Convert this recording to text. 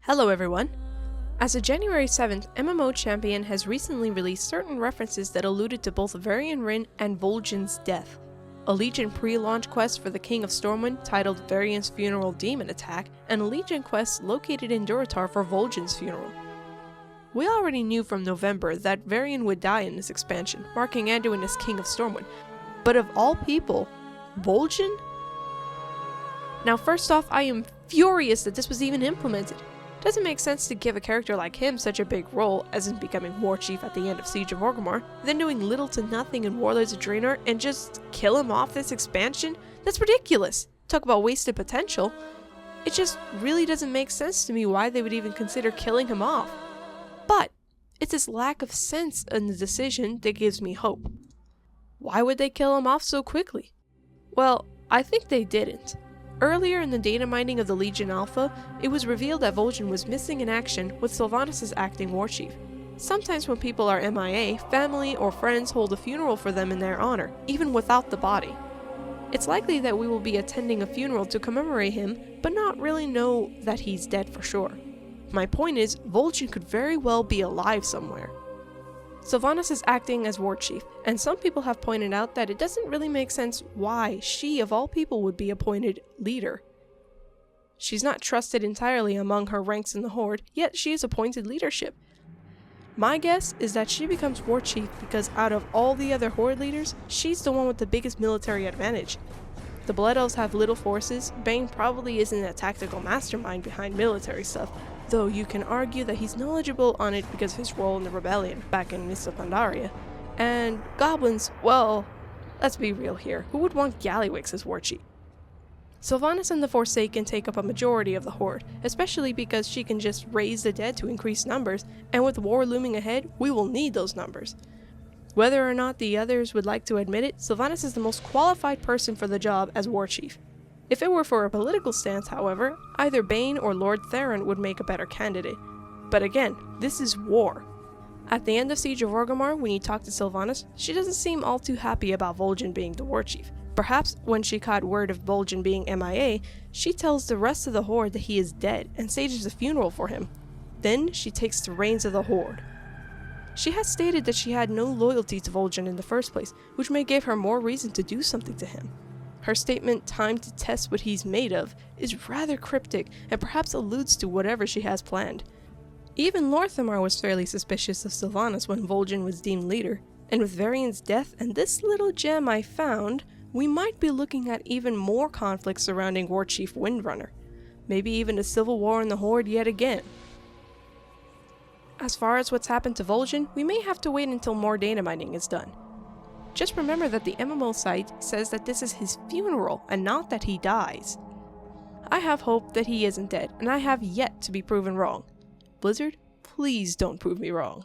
Hello everyone! As of January 7th, MMO Champion has recently released certain references that alluded to both Varian Wrynn and Vol'jin's death. A Legion pre-launch quest for the King of Stormwind titled Varian's Funeral Demon Attack, and a Legion quest located in Durotar for Vol'jin's funeral. We already knew from November that Varian would die in this expansion, marking Anduin as King of Stormwind. But of all people, Vol'jin? Now first off, I am furious that this was even implemented. Doesn't make sense to give a character like him such a big role, as in becoming War Chief at the end of Siege of Orgrimmar, then doing little to nothing in Warlords of Draenor and just kill him off this expansion? That's ridiculous! Talk about wasted potential. It just really doesn't make sense to me why they would even consider killing him off. But it's this lack of sense in the decision that gives me hope. Why would they kill him off so quickly? Well, I think they didn't. Earlier in the data mining of the Legion Alpha, it was revealed that Vol'jin was missing in action with Sylvanas as acting war chief. Sometimes when people are MIA, family or friends hold a funeral for them in their honor, even without the body. It's likely that we will be attending a funeral to commemorate him, but not really know that he's dead for sure. My point is, Vol'jin could very well be alive somewhere. Sylvanas is acting as war chief, and some people have pointed out that it doesn't really make sense why she of all people would be appointed leader. She's not trusted entirely among her ranks in the Horde, yet she is appointed leadership. My guess is that she becomes war chief because out of all the other Horde leaders, she's the one with the biggest military advantage. The Blood Elves have little forces, Bane probably isn't a tactical mastermind behind military stuff, though you can argue that he's knowledgeable on it because of his role in the rebellion back in Mists of Pandaria. And goblins, well, let's be real here, who would want Gallywix as war chief? Sylvanas and the Forsaken take up a majority of the Horde, especially because she can just raise the dead to increase numbers, and with war looming ahead, we will need those numbers. Whether or not the others would like to admit it, Sylvanas is the most qualified person for the job as war chief. If it were for a political stance, however, either Bane or Lord Theron would make a better candidate. But again, this is war. At the end of Siege of Orgrimmar, when you talk to Sylvanas, she doesn't seem all too happy about Vol'jin being the war chief. Perhaps when she caught word of Vol'jin being MIA, she tells the rest of the Horde that he is dead and stages a funeral for him. Then she takes the reins of the Horde. She has stated that she had no loyalty to Vol'jin in the first place, which may give her more reason to do something to him. Her statement, "time to test what he's made of," is rather cryptic and perhaps alludes to whatever she has planned. Even Lor'themar was fairly suspicious of Sylvanas when Vol'jin was deemed leader, and with Varian's death and this little gem I found, we might be looking at even more conflicts surrounding War Chief Windrunner. Maybe even a civil war in the Horde yet again. As far as what's happened to Vol'jin, we may have to wait until more data mining is done. Just remember that the MMO site says that this is his funeral and not that he dies. I have hope that he isn't dead, and I have yet to be proven wrong. Blizzard, please don't prove me wrong.